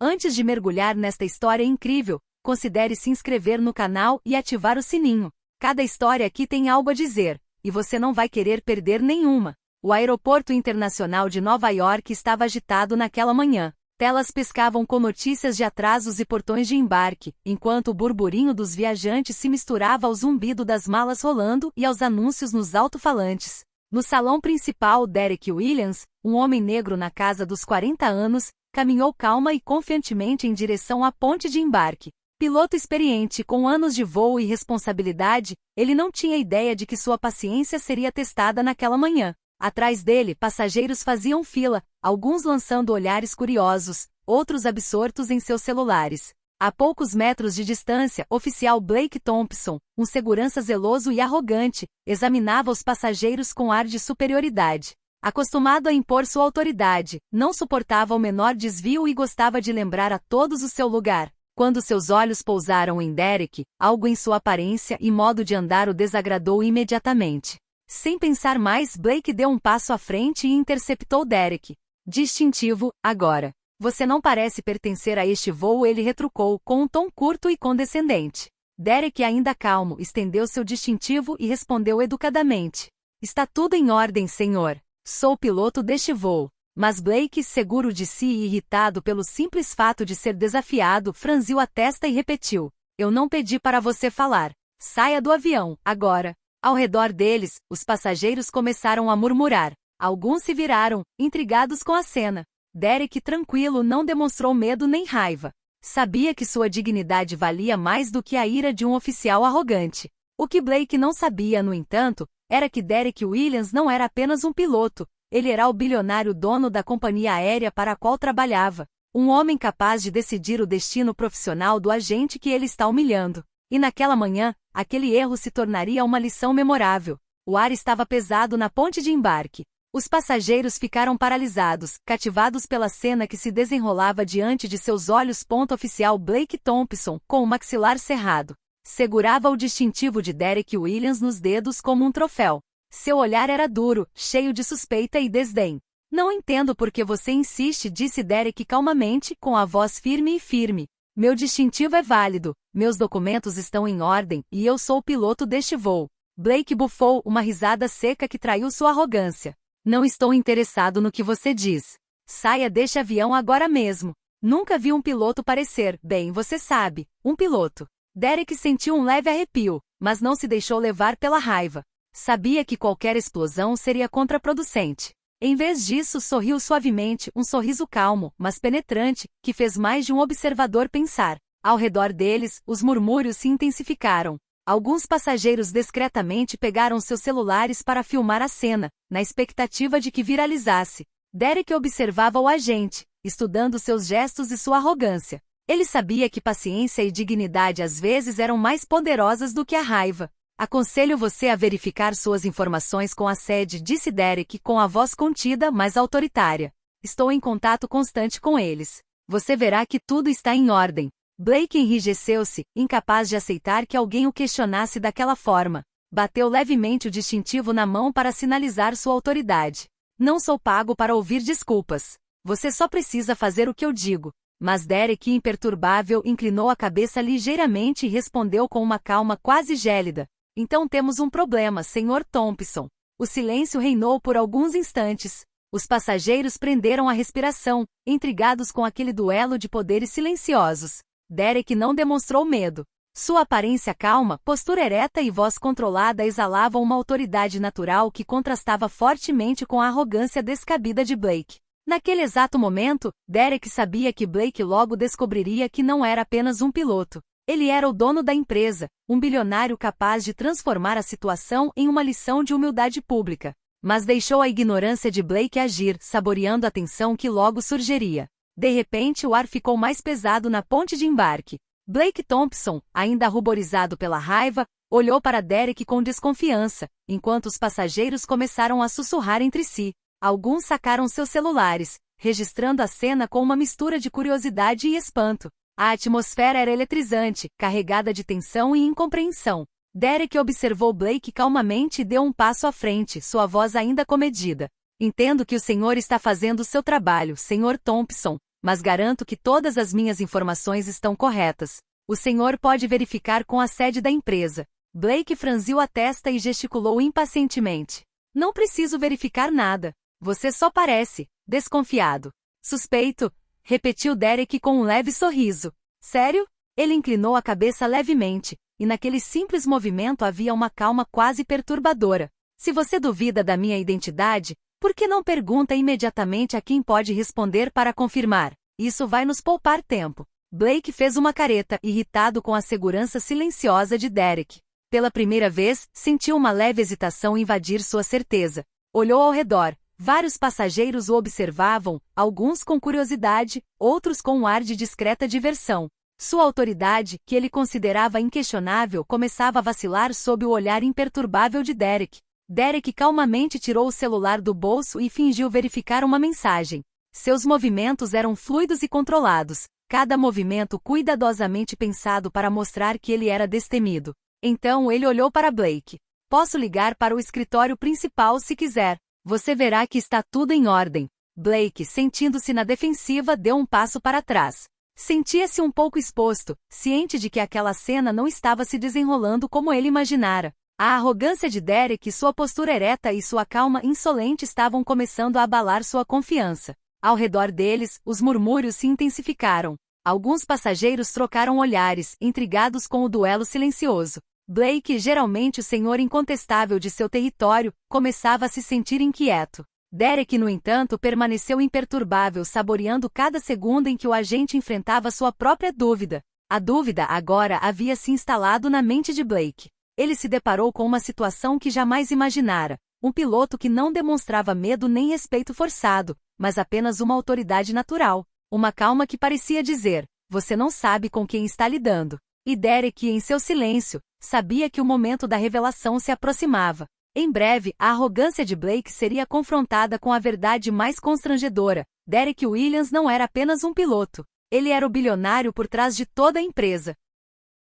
Antes de mergulhar nesta história incrível, considere se inscrever no canal e ativar o sininho. Cada história aqui tem algo a dizer, e você não vai querer perder nenhuma. O aeroporto internacional de Nova York estava agitado naquela manhã. Telas piscavam com notícias de atrasos e portões de embarque, enquanto o burburinho dos viajantes se misturava ao zumbido das malas rolando e aos anúncios nos alto-falantes. No salão principal, Derek Williams, um homem negro na casa dos 40 anos, caminhou calma e confiantemente em direção à ponte de embarque. Piloto experiente com anos de voo e responsabilidade, ele não tinha ideia de que sua paciência seria testada naquela manhã. Atrás dele, passageiros faziam fila, alguns lançando olhares curiosos, outros absortos em seus celulares. A poucos metros de distância, oficial Blake Thompson, um segurança zeloso e arrogante, examinava os passageiros com ar de superioridade. Acostumado a impor sua autoridade, não suportava o menor desvio e gostava de lembrar a todos o seu lugar. Quando seus olhos pousaram em Derek, algo em sua aparência e modo de andar o desagradou imediatamente. Sem pensar mais, Blake deu um passo à frente e interceptou Derek. Distintivo, agora. Você não parece pertencer a este voo, ele retrucou, com um tom curto e condescendente. Derek, ainda calmo, estendeu seu distintivo e respondeu educadamente. Está tudo em ordem, senhor. Sou o piloto deste voo. Mas Blake, seguro de si e irritado pelo simples fato de ser desafiado, franziu a testa e repetiu. Eu não pedi para você falar. Saia do avião, agora. Ao redor deles, os passageiros começaram a murmurar. Alguns se viraram, intrigados com a cena. Derek, tranquilo, não demonstrou medo nem raiva. Sabia que sua dignidade valia mais do que a ira de um oficial arrogante. O que Blake não sabia, no entanto, era que Derek Williams não era apenas um piloto, ele era o bilionário dono da companhia aérea para a qual trabalhava. Um homem capaz de decidir o destino profissional do agente que ele está humilhando. E naquela manhã, aquele erro se tornaria uma lição memorável. O ar estava pesado na ponte de embarque. Os passageiros ficaram paralisados, cativados pela cena que se desenrolava diante de seus olhos. Oficial Blake Thompson, com o maxilar cerrado, segurava o distintivo de Derek Williams nos dedos como um troféu. Seu olhar era duro, cheio de suspeita e desdém. Não entendo por que você insiste, disse Derek calmamente, com a voz firme. Meu distintivo é válido, meus documentos estão em ordem, e eu sou o piloto deste voo. Blake bufou, uma risada seca que traiu sua arrogância. Não estou interessado no que você diz. Saia deste avião agora mesmo. Nunca vi um piloto parecer, bem, você sabe, um piloto. Derek sentiu um leve arrepio, mas não se deixou levar pela raiva. Sabia que qualquer explosão seria contraproducente. Em vez disso, sorriu suavemente, um sorriso calmo, mas penetrante, que fez mais de um observador pensar. Ao redor deles, os murmúrios se intensificaram. Alguns passageiros discretamente pegaram seus celulares para filmar a cena, na expectativa de que viralizasse. Derek observava o agente, estudando seus gestos e sua arrogância. Ele sabia que paciência e dignidade às vezes eram mais poderosas do que a raiva. Aconselho você a verificar suas informações com a sede, disse Derek com a voz contida, mas autoritária. Estou em contato constante com eles. Você verá que tudo está em ordem. Blake enrijeceu-se, incapaz de aceitar que alguém o questionasse daquela forma. Bateu levemente o distintivo na mão para sinalizar sua autoridade. Não sou pago para ouvir desculpas. Você só precisa fazer o que eu digo. Mas Derek, imperturbável, inclinou a cabeça ligeiramente e respondeu com uma calma quase gélida. Então temos um problema, Sr. Thompson. O silêncio reinou por alguns instantes. Os passageiros prenderam a respiração, intrigados com aquele duelo de poderes silenciosos. Derek não demonstrou medo. Sua aparência calma, postura ereta e voz controlada exalavam uma autoridade natural que contrastava fortemente com a arrogância descabida de Blake. Naquele exato momento, Derek sabia que Blake logo descobriria que não era apenas um piloto. Ele era o dono da empresa, um bilionário capaz de transformar a situação em uma lição de humildade pública. Mas deixou a ignorância de Blake agir, saboreando a tensão que logo surgiria. De repente, o ar ficou mais pesado na ponte de embarque. Blake Thompson, ainda ruborizado pela raiva, olhou para Derek com desconfiança, enquanto os passageiros começaram a sussurrar entre si. Alguns sacaram seus celulares, registrando a cena com uma mistura de curiosidade e espanto. A atmosfera era eletrizante, carregada de tensão e incompreensão. Derek observou Blake calmamente e deu um passo à frente, sua voz ainda comedida. Entendo que o senhor está fazendo o seu trabalho, Sr. Thompson. mas garanto que todas as minhas informações estão corretas. O senhor pode verificar com a sede da empresa. Blake franziu a testa e gesticulou impacientemente. Não preciso verificar nada. Você só parece desconfiado. Suspeito, repetiu Derek com um leve sorriso. Sério? Ele inclinou a cabeça levemente, e naquele simples movimento havia uma calma quase perturbadora. Se você duvida da minha identidade, por que não pergunta imediatamente a quem pode responder para confirmar? Isso vai nos poupar tempo. Blake fez uma careta, irritado com a segurança silenciosa de Derek. Pela primeira vez, sentiu uma leve hesitação invadir sua certeza. Olhou ao redor. Vários passageiros o observavam, alguns com curiosidade, outros com um ar de discreta diversão. Sua autoridade, que ele considerava inquestionável, começava a vacilar sob o olhar imperturbável de Derek. Derek calmamente tirou o celular do bolso e fingiu verificar uma mensagem. Seus movimentos eram fluidos e controlados, cada movimento cuidadosamente pensado para mostrar que ele era destemido. Então ele olhou para Blake. Posso ligar para o escritório principal se quiser. Você verá que está tudo em ordem. Blake, sentindo-se na defensiva, deu um passo para trás. Sentia-se um pouco exposto, ciente de que aquela cena não estava se desenrolando como ele imaginara. A arrogância de Derek, sua postura ereta e sua calma insolente estavam começando a abalar sua confiança. Ao redor deles, os murmúrios se intensificaram. Alguns passageiros trocaram olhares, intrigados com o duelo silencioso. Blake, geralmente o senhor incontestável de seu território, começava a se sentir inquieto. Derek, no entanto, permaneceu imperturbável, saboreando cada segundo em que o agente enfrentava sua própria dúvida. A dúvida agora havia se instalado na mente de Blake. Ele se deparou com uma situação que jamais imaginara. Um piloto que não demonstrava medo nem respeito forçado, mas apenas uma autoridade natural. Uma calma que parecia dizer, você não sabe com quem está lidando. E Derek, em seu silêncio, sabia que o momento da revelação se aproximava. Em breve, a arrogância de Blake seria confrontada com a verdade mais constrangedora. Derek Williams não era apenas um piloto. Ele era o bilionário por trás de toda a empresa.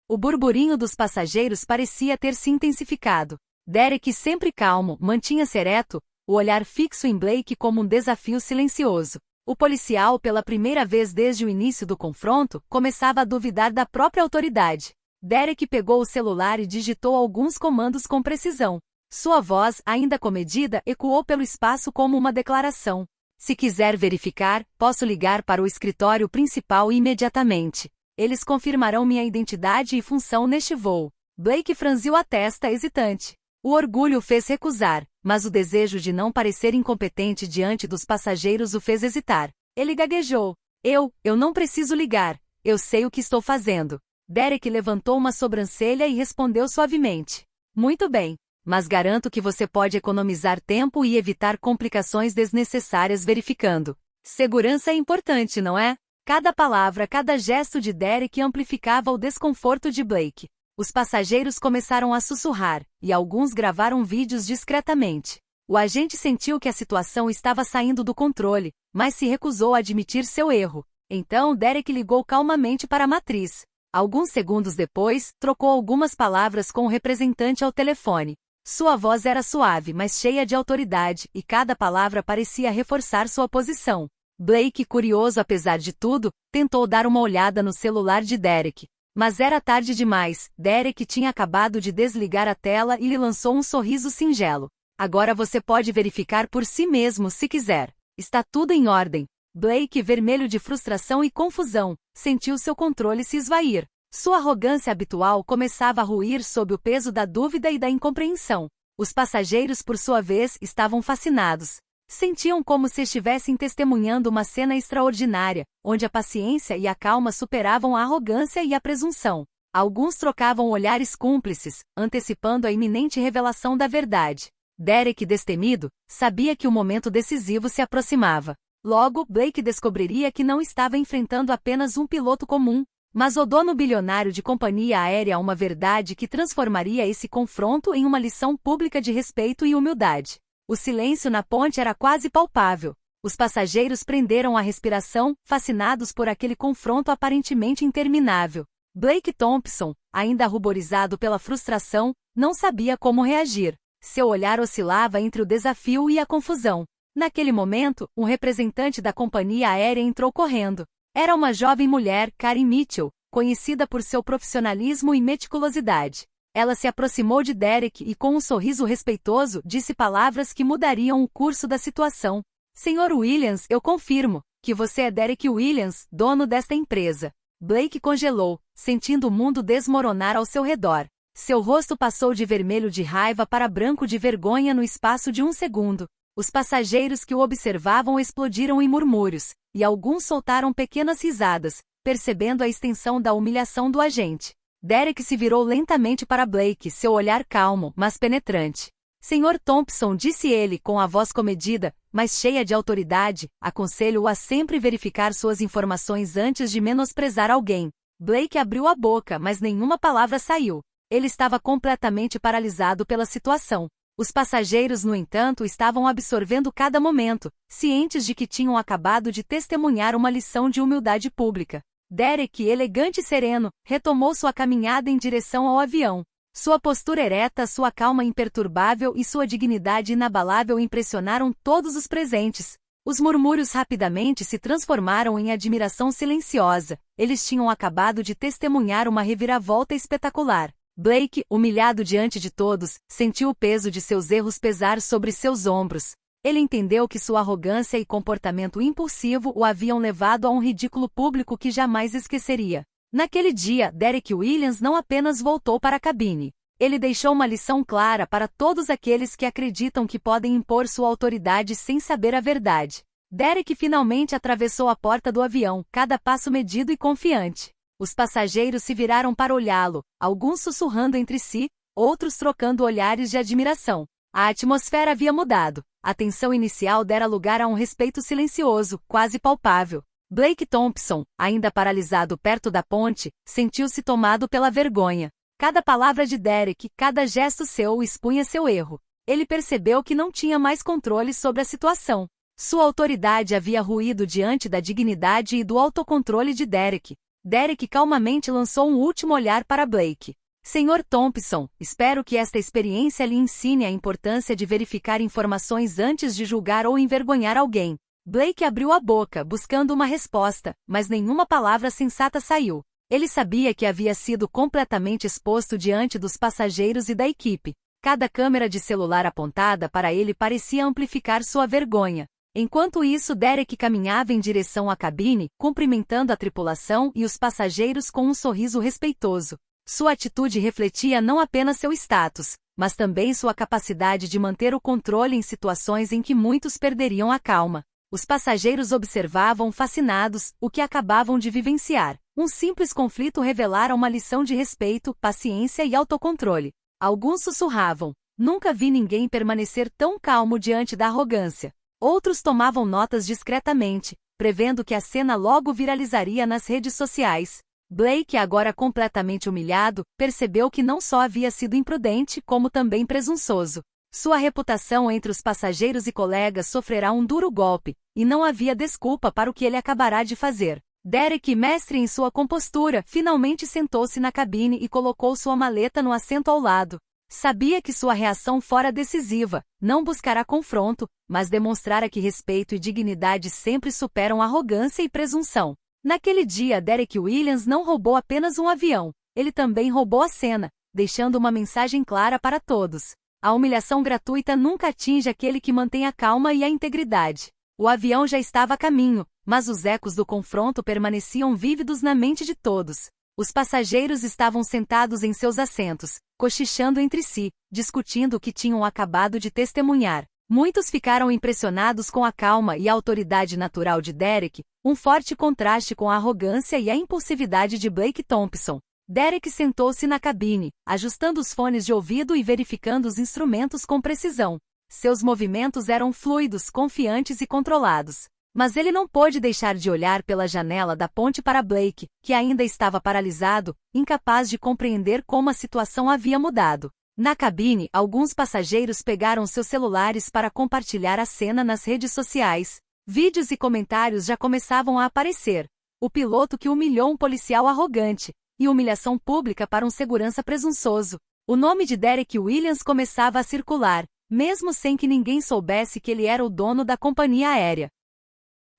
O burburinho dos passageiros parecia ter se intensificado. Derek, sempre calmo, mantinha-se ereto, o olhar fixo em Blake como um desafio silencioso. O policial, pela primeira vez desde o início do confronto, começava a duvidar da própria autoridade. Derek pegou o celular e digitou alguns comandos com precisão. Sua voz, ainda comedida, ecoou pelo espaço como uma declaração. Se quiser verificar, posso ligar para o escritório principal imediatamente. Eles confirmarão minha identidade e função neste voo. Blake franziu a testa hesitante. O orgulho o fez recusar, mas o desejo de não parecer incompetente diante dos passageiros o fez hesitar. Ele gaguejou. Eu não preciso ligar. Eu sei o que estou fazendo. Derek levantou uma sobrancelha e respondeu suavemente. Muito bem, mas garanto que você pode economizar tempo e evitar complicações desnecessárias verificando. Segurança é importante, não é? Cada palavra, cada gesto de Derek amplificava o desconforto de Blake. Os passageiros começaram a sussurrar, e alguns gravaram vídeos discretamente. O agente sentiu que a situação estava saindo do controle, mas se recusou a admitir seu erro. Então Derek ligou calmamente para a matriz. Alguns segundos depois, trocou algumas palavras com o representante ao telefone. Sua voz era suave, mas cheia de autoridade, e cada palavra parecia reforçar sua posição. Blake, curioso apesar de tudo, tentou dar uma olhada no celular de Derek. Mas era tarde demais. Derek tinha acabado de desligar a tela e lhe lançou um sorriso singelo. Agora você pode verificar por si mesmo se quiser. Está tudo em ordem. Blake, vermelho de frustração e confusão, sentiu seu controle se esvair. Sua arrogância habitual começava a ruir sob o peso da dúvida e da incompreensão. Os passageiros, por sua vez, estavam fascinados. Sentiam como se estivessem testemunhando uma cena extraordinária, onde a paciência e a calma superavam a arrogância e a presunção. Alguns trocavam olhares cúmplices, antecipando a iminente revelação da verdade. Derek, destemido, sabia que o momento decisivo se aproximava. Logo, Blake descobriria que não estava enfrentando apenas um piloto comum, mas o dono bilionário de companhia aérea, uma verdade que transformaria esse confronto em uma lição pública de respeito e humildade. O silêncio na ponte era quase palpável. Os passageiros prenderam a respiração, fascinados por aquele confronto aparentemente interminável. Blake Thompson, ainda ruborizado pela frustração, não sabia como reagir. Seu olhar oscilava entre o desafio e a confusão. Naquele momento, um representante da companhia aérea entrou correndo. Era uma jovem mulher, Karen Mitchell, conhecida por seu profissionalismo e meticulosidade. Ela se aproximou de Derek e, com um sorriso respeitoso, disse palavras que mudariam o curso da situação. Senhor Williams, eu confirmo que você é Derek Williams, dono desta empresa. Blake congelou, sentindo o mundo desmoronar ao seu redor. Seu rosto passou de vermelho de raiva para branco de vergonha no espaço de um segundo. Os passageiros que o observavam explodiram em murmúrios, e alguns soltaram pequenas risadas, percebendo a extensão da humilhação do agente. Derek se virou lentamente para Blake, seu olhar calmo, mas penetrante. Senhor Thompson, disse ele com a voz comedida, mas cheia de autoridade, aconselho-o a sempre verificar suas informações antes de menosprezar alguém. Blake abriu a boca, mas nenhuma palavra saiu. Ele estava completamente paralisado pela situação. Os passageiros, no entanto, estavam absorvendo cada momento, cientes de que tinham acabado de testemunhar uma lição de humildade pública. Derek, elegante e sereno, retomou sua caminhada em direção ao avião. Sua postura ereta, sua calma imperturbável e sua dignidade inabalável impressionaram todos os presentes. Os murmúrios rapidamente se transformaram em admiração silenciosa. Eles tinham acabado de testemunhar uma reviravolta espetacular. Blake, humilhado diante de todos, sentiu o peso de seus erros pesar sobre seus ombros. Ele entendeu que sua arrogância e comportamento impulsivo o haviam levado a um ridículo público que jamais esqueceria. Naquele dia, Derek Williams não apenas voltou para a cabine. Ele deixou uma lição clara para todos aqueles que acreditam que podem impor sua autoridade sem saber a verdade. Derek finalmente atravessou a porta do avião, cada passo medido e confiante. Os passageiros se viraram para olhá-lo, alguns sussurrando entre si, outros trocando olhares de admiração. A atmosfera havia mudado. A tensão inicial dera lugar a um respeito silencioso, quase palpável. Blake Thompson, ainda paralisado perto da ponte, sentiu-se tomado pela vergonha. Cada palavra de Derek, cada gesto seu expunha seu erro. Ele percebeu que não tinha mais controle sobre a situação. Sua autoridade havia ruído diante da dignidade e do autocontrole de Derek. Derek calmamente lançou um último olhar para Blake. Senhor Thompson, espero que esta experiência lhe ensine a importância de verificar informações antes de julgar ou envergonhar alguém. Blake abriu a boca, buscando uma resposta, mas nenhuma palavra sensata saiu. Ele sabia que havia sido completamente exposto diante dos passageiros e da equipe. Cada câmera de celular apontada para ele parecia amplificar sua vergonha. Enquanto isso, Derek caminhava em direção à cabine, cumprimentando a tripulação e os passageiros com um sorriso respeitoso. Sua atitude refletia não apenas seu status, mas também sua capacidade de manter o controle em situações em que muitos perderiam a calma. Os passageiros observavam fascinados o que acabavam de vivenciar. Um simples conflito revelara uma lição de respeito, paciência e autocontrole. Alguns sussurravam: "Nunca vi ninguém permanecer tão calmo diante da arrogância." Outros tomavam notas discretamente, prevendo que a cena logo viralizaria nas redes sociais. Blake, agora completamente humilhado, percebeu que não só havia sido imprudente, como também presunçoso. Sua reputação entre os passageiros e colegas sofrerá um duro golpe, e não havia desculpa para o que ele acabará de fazer. Derek, mestre em sua compostura, finalmente sentou-se na cabine e colocou sua maleta no assento ao lado. Sabia que sua reação fora decisiva, não buscará confronto, mas demonstrara que respeito e dignidade sempre superam arrogância e presunção. Naquele dia, Derek Williams não roubou apenas um avião, ele também roubou a cena, deixando uma mensagem clara para todos. A humilhação gratuita nunca atinge aquele que mantém a calma e a integridade. O avião já estava a caminho, mas os ecos do confronto permaneciam vívidos na mente de todos. Os passageiros estavam sentados em seus assentos, cochichando entre si, discutindo o que tinham acabado de testemunhar. Muitos ficaram impressionados com a calma e a autoridade natural de Derek, um forte contraste com a arrogância e a impulsividade de Blake Thompson. Derek sentou-se na cabine, ajustando os fones de ouvido e verificando os instrumentos com precisão. Seus movimentos eram fluidos, confiantes e controlados. Mas ele não pôde deixar de olhar pela janela da ponte para Blake, que ainda estava paralisado, incapaz de compreender como a situação havia mudado. Na cabine, alguns passageiros pegaram seus celulares para compartilhar a cena nas redes sociais. Vídeos e comentários já começavam a aparecer. O piloto que humilhou um policial arrogante, e humilhação pública para um segurança presunçoso. O nome de Derek Williams começava a circular, mesmo sem que ninguém soubesse que ele era o dono da companhia aérea.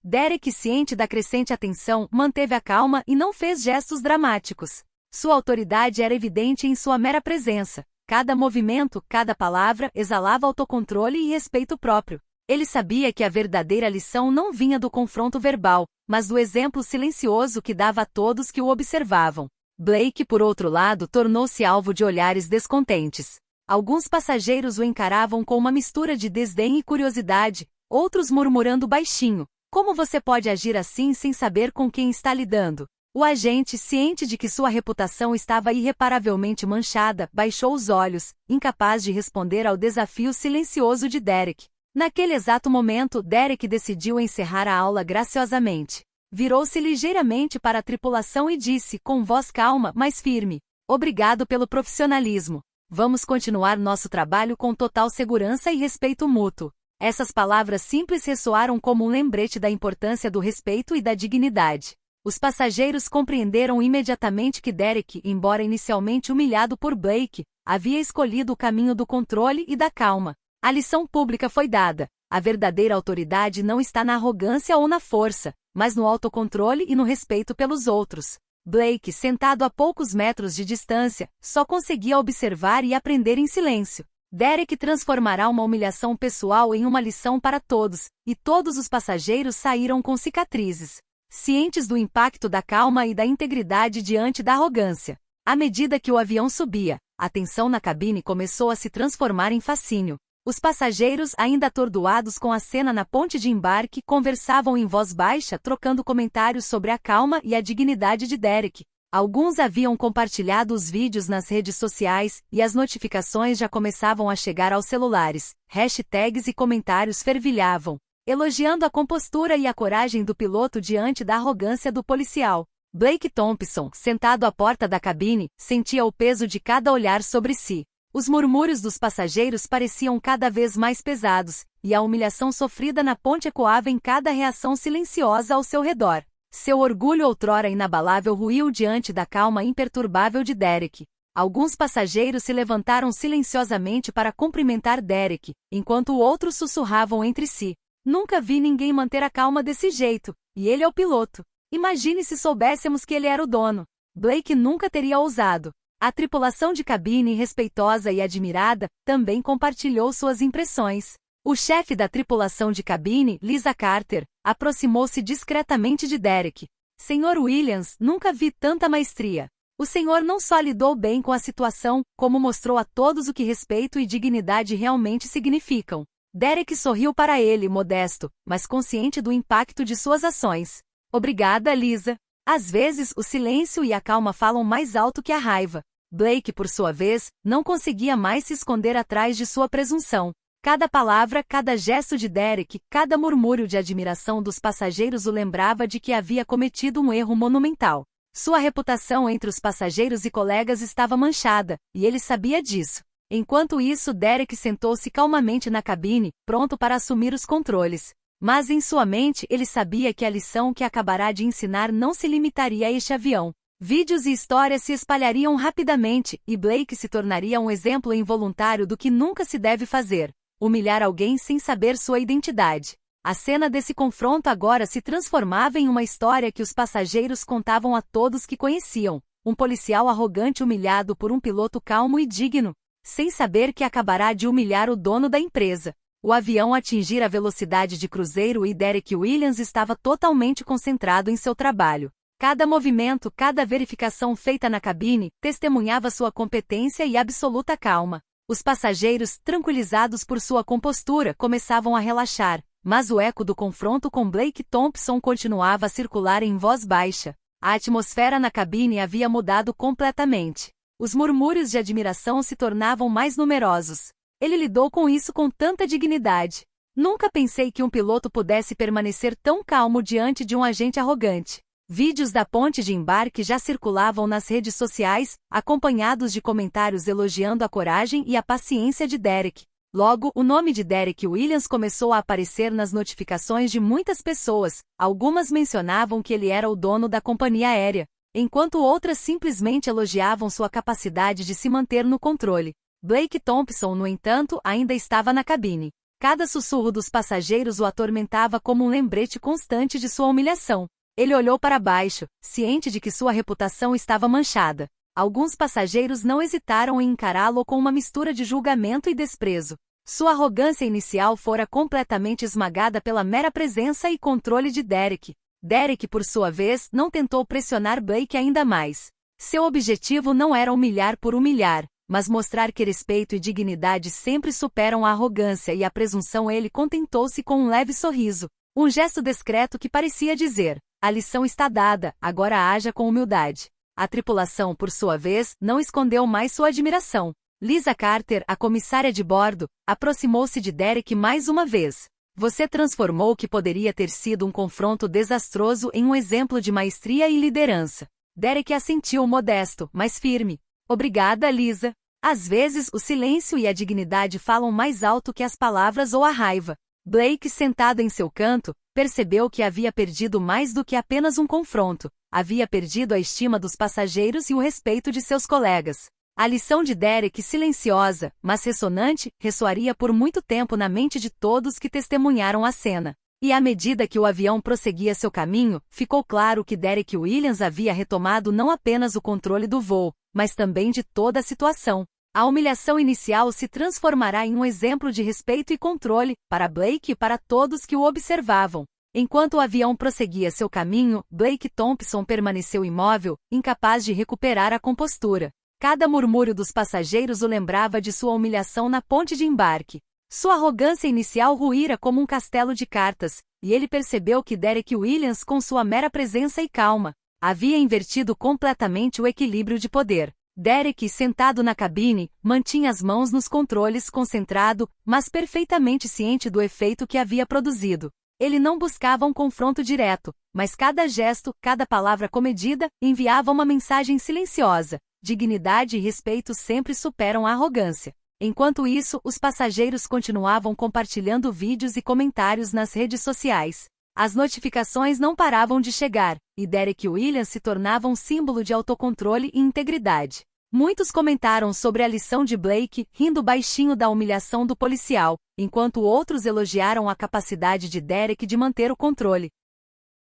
Derek, ciente da crescente atenção, manteve a calma e não fez gestos dramáticos. Sua autoridade era evidente em sua mera presença. Cada movimento, cada palavra, exalava autocontrole e respeito próprio. Ele sabia que a verdadeira lição não vinha do confronto verbal, mas do exemplo silencioso que dava a todos que o observavam. Blake, por outro lado, tornou-se alvo de olhares descontentes. Alguns passageiros o encaravam com uma mistura de desdém e curiosidade, outros murmurando baixinho: "Como você pode agir assim sem saber com quem está lidando?" O agente, ciente de que sua reputação estava irreparavelmente manchada, baixou os olhos, incapaz de responder ao desafio silencioso de Derek. Naquele exato momento, Derek decidiu encerrar a aula graciosamente. Virou-se ligeiramente para a tripulação e disse, com voz calma, mas firme: "Obrigado pelo profissionalismo. Vamos continuar nosso trabalho com total segurança e respeito mútuo." Essas palavras simples ressoaram como um lembrete da importância do respeito e da dignidade. Os passageiros compreenderam imediatamente que Derek, embora inicialmente humilhado por Blake, havia escolhido o caminho do controle e da calma. A lição pública foi dada. A verdadeira autoridade não está na arrogância ou na força, mas no autocontrole e no respeito pelos outros. Blake, sentado a poucos metros de distância, só conseguia observar e aprender em silêncio. Derek transformará uma humilhação pessoal em uma lição para todos, e todos os passageiros saíram com cicatrizes, cientes do impacto da calma e da integridade diante da arrogância. À medida que o avião subia, a tensão na cabine começou a se transformar em fascínio. Os passageiros, ainda atordoados com a cena na ponte de embarque, conversavam em voz baixa, trocando comentários sobre a calma e a dignidade de Derek. Alguns haviam compartilhado os vídeos nas redes sociais, e as notificações já começavam a chegar aos celulares. Hashtags e comentários fervilhavam, elogiando a compostura e a coragem do piloto diante da arrogância do policial. Blake Thompson, sentado à porta da cabine, sentia o peso de cada olhar sobre si. Os murmúrios dos passageiros pareciam cada vez mais pesados, e a humilhação sofrida na ponte ecoava em cada reação silenciosa ao seu redor. Seu orgulho outrora inabalável ruiu diante da calma imperturbável de Derek. Alguns passageiros se levantaram silenciosamente para cumprimentar Derek, enquanto outros sussurravam entre si: "Nunca vi ninguém manter a calma desse jeito, e ele é o piloto. Imagine se soubéssemos que ele era o dono." Blake nunca teria ousado. A tripulação de cabine, respeitosa e admirada, também compartilhou suas impressões. O chefe da tripulação de cabine, Lisa Carter, aproximou-se discretamente de Derek. "Senhor Williams, nunca vi tanta maestria. O senhor não só lidou bem com a situação, como mostrou a todos o que respeito e dignidade realmente significam." Derek sorriu para ele, modesto, mas consciente do impacto de suas ações. "Obrigada, Lisa." Às vezes, o silêncio e a calma falam mais alto que a raiva. Blake, por sua vez, não conseguia mais se esconder atrás de sua presunção. Cada palavra, cada gesto de Derek, cada murmúrio de admiração dos passageiros o lembrava de que havia cometido um erro monumental. Sua reputação entre os passageiros e colegas estava manchada, e ele sabia disso. Enquanto isso, Derek sentou-se calmamente na cabine, pronto para assumir os controles. Mas em sua mente ele sabia que a lição que acabará de ensinar não se limitaria a este avião. Vídeos e histórias se espalhariam rapidamente, e Blake se tornaria um exemplo involuntário do que nunca se deve fazer: humilhar alguém sem saber sua identidade. A cena desse confronto agora se transformava em uma história que os passageiros contavam a todos que conheciam. Um policial arrogante humilhado por um piloto calmo e digno, sem saber que acabará de humilhar o dono da empresa. O avião atingira a velocidade de cruzeiro e Derek Williams estava totalmente concentrado em seu trabalho. Cada movimento, cada verificação feita na cabine, testemunhava sua competência e absoluta calma. Os passageiros, tranquilizados por sua compostura, começavam a relaxar, mas o eco do confronto com Blake Thompson continuava a circular em voz baixa. A atmosfera na cabine havia mudado completamente. Os murmúrios de admiração se tornavam mais numerosos. Ele lidou com isso com tanta dignidade. "Nunca pensei que um piloto pudesse permanecer tão calmo diante de um agente arrogante." Vídeos da ponte de embarque já circulavam nas redes sociais, acompanhados de comentários elogiando a coragem e a paciência de Derek. Logo, o nome de Derek Williams começou a aparecer nas notificações de muitas pessoas. Algumas mencionavam que ele era o dono da companhia aérea, enquanto outras simplesmente elogiavam sua capacidade de se manter no controle. Blake Thompson, no entanto, ainda estava na cabine. Cada sussurro dos passageiros o atormentava como um lembrete constante de sua humilhação. Ele olhou para baixo, ciente de que sua reputação estava manchada. Alguns passageiros não hesitaram em encará-lo com uma mistura de julgamento e desprezo. Sua arrogância inicial fora completamente esmagada pela mera presença e controle de Derek. Derek, por sua vez, não tentou pressionar Blake ainda mais. Seu objetivo não era humilhar por humilhar, mas mostrar que respeito e dignidade sempre superam a arrogância e a presunção. Ele contentou-se com um leve sorriso, um gesto discreto que parecia dizer: a lição está dada, agora haja com humildade. A tripulação, por sua vez, não escondeu mais sua admiração. Lisa Carter, a comissária de bordo, aproximou-se de Derek mais uma vez. Você transformou o que poderia ter sido um confronto desastroso em um exemplo de maestria e liderança. Derek assentiu modesto, mas firme. Obrigada, Lisa. Às vezes, o silêncio e a dignidade falam mais alto que as palavras ou a raiva. Blake, sentado em seu canto, percebeu que havia perdido mais do que apenas um confronto. Havia perdido a estima dos passageiros e o respeito de seus colegas. A lição de Derek, silenciosa, mas ressonante, ressoaria por muito tempo na mente de todos que testemunharam a cena. E à medida que o avião prosseguia seu caminho, ficou claro que Derek Williams havia retomado não apenas o controle do voo, mas também de toda a situação. A humilhação inicial se transformará em um exemplo de respeito e controle, para Blake e para todos que o observavam. Enquanto o avião prosseguia seu caminho, Blake Thompson permaneceu imóvel, incapaz de recuperar a compostura. Cada murmúrio dos passageiros o lembrava de sua humilhação na ponte de embarque. Sua arrogância inicial ruíra como um castelo de cartas, e ele percebeu que Derek Williams, com sua mera presença e calma, havia invertido completamente o equilíbrio de poder. Derek, sentado na cabine, mantinha as mãos nos controles, concentrado, mas perfeitamente ciente do efeito que havia produzido. Ele não buscava um confronto direto, mas cada gesto, cada palavra comedida, enviava uma mensagem silenciosa. Dignidade e respeito sempre superam a arrogância. Enquanto isso, os passageiros continuavam compartilhando vídeos e comentários nas redes sociais. As notificações não paravam de chegar, e Derek Williams se tornava um símbolo de autocontrole e integridade. Muitos comentaram sobre a lição de Blake, rindo baixinho da humilhação do policial, enquanto outros elogiaram a capacidade de Derek de manter o controle.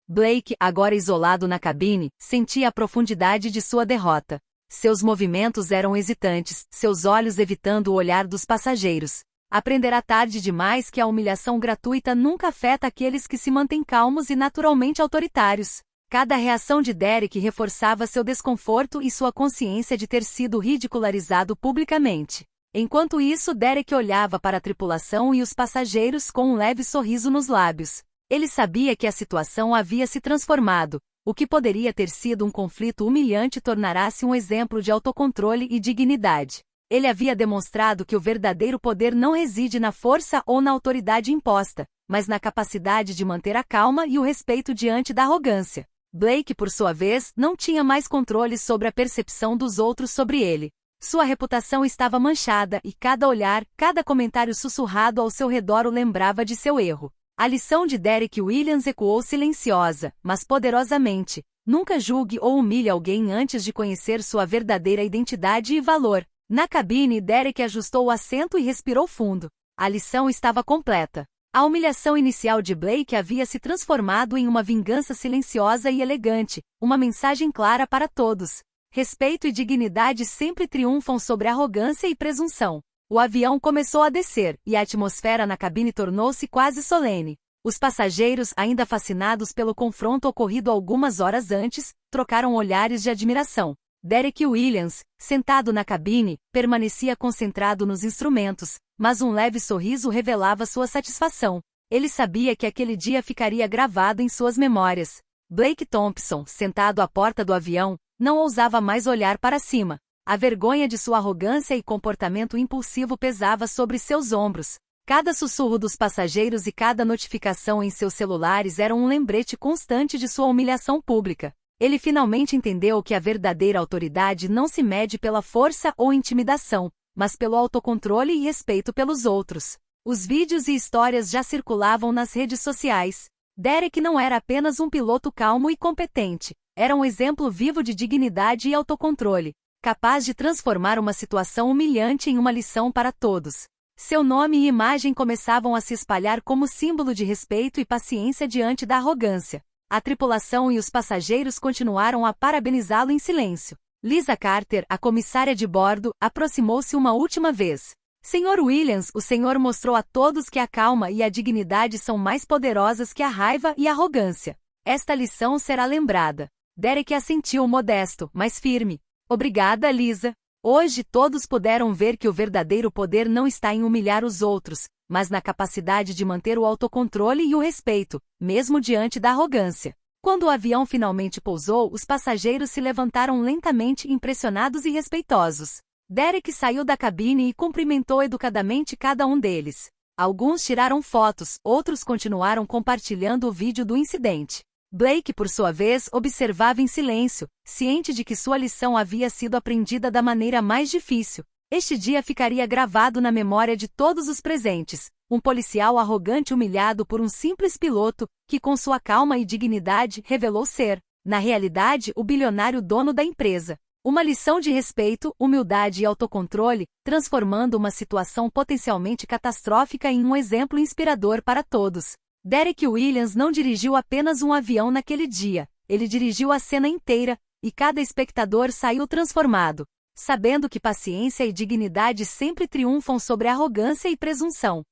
Blake, agora isolado na cabine, sentia a profundidade de sua derrota. Seus movimentos eram hesitantes, seus olhos evitando o olhar dos passageiros. Aprenderá tarde demais que a humilhação gratuita nunca afeta aqueles que se mantêm calmos e naturalmente autoritários. Cada reação de Derek reforçava seu desconforto e sua consciência de ter sido ridicularizado publicamente. Enquanto isso, Derek olhava para a tripulação e os passageiros com um leve sorriso nos lábios. Ele sabia que a situação havia se transformado. O que poderia ter sido um conflito humilhante tornará-se um exemplo de autocontrole e dignidade. Ele havia demonstrado que o verdadeiro poder não reside na força ou na autoridade imposta, mas na capacidade de manter a calma e o respeito diante da arrogância. Blake, por sua vez, não tinha mais controle sobre a percepção dos outros sobre ele. Sua reputação estava manchada e cada olhar, cada comentário sussurrado ao seu redor o lembrava de seu erro. A lição de Derek Williams ecoou silenciosa, mas poderosamente. Nunca julgue ou humilhe alguém antes de conhecer sua verdadeira identidade e valor. Na cabine, Derek ajustou o assento e respirou fundo. A lição estava completa. A humilhação inicial de Blake havia se transformado em uma vingança silenciosa e elegante, uma mensagem clara para todos. Respeito e dignidade sempre triunfam sobre arrogância e presunção. O avião começou a descer, e a atmosfera na cabine tornou-se quase solene. Os passageiros, ainda fascinados pelo confronto ocorrido algumas horas antes, trocaram olhares de admiração. Derek Williams, sentado na cabine, permanecia concentrado nos instrumentos, mas um leve sorriso revelava sua satisfação. Ele sabia que aquele dia ficaria gravado em suas memórias. Blake Thompson, sentado à porta do avião, não ousava mais olhar para cima. A vergonha de sua arrogância e comportamento impulsivo pesava sobre seus ombros. Cada sussurro dos passageiros e cada notificação em seus celulares era um lembrete constante de sua humilhação pública. Ele finalmente entendeu que a verdadeira autoridade não se mede pela força ou intimidação, mas pelo autocontrole e respeito pelos outros. Os vídeos e histórias já circulavam nas redes sociais. Derek não era apenas um piloto calmo e competente, era um exemplo vivo de dignidade e autocontrole. capaz de transformar uma situação humilhante em uma lição para todos. Seu nome e imagem começavam a se espalhar como símbolo de respeito e paciência diante da arrogância. A tripulação e os passageiros continuaram a parabenizá-lo em silêncio. Lisa Carter, a comissária de bordo, aproximou-se uma última vez. Sr. Williams, o senhor mostrou a todos que a calma e a dignidade são mais poderosas que a raiva e a arrogância. Esta lição será lembrada. Derek assentiu modesto, mas firme. Obrigada, Lisa. Hoje todos puderam ver que o verdadeiro poder não está em humilhar os outros, mas na capacidade de manter o autocontrole e o respeito, mesmo diante da arrogância. Quando o avião finalmente pousou, os passageiros se levantaram lentamente, impressionados e respeitosos. Derek saiu da cabine e cumprimentou educadamente cada um deles. Alguns tiraram fotos, outros continuaram compartilhando o vídeo do incidente. Blake, por sua vez, observava em silêncio, ciente de que sua lição havia sido aprendida da maneira mais difícil. Este dia ficaria gravado na memória de todos os presentes. Um policial arrogante humilhado por um simples piloto, que com sua calma e dignidade revelou ser, na realidade, o bilionário dono da empresa. Uma lição de respeito, humildade e autocontrole, transformando uma situação potencialmente catastrófica em um exemplo inspirador para todos. Derek Williams não dirigiu apenas um avião naquele dia, ele dirigiu a cena inteira, e cada espectador saiu transformado, sabendo que paciência e dignidade sempre triunfam sobre arrogância e presunção.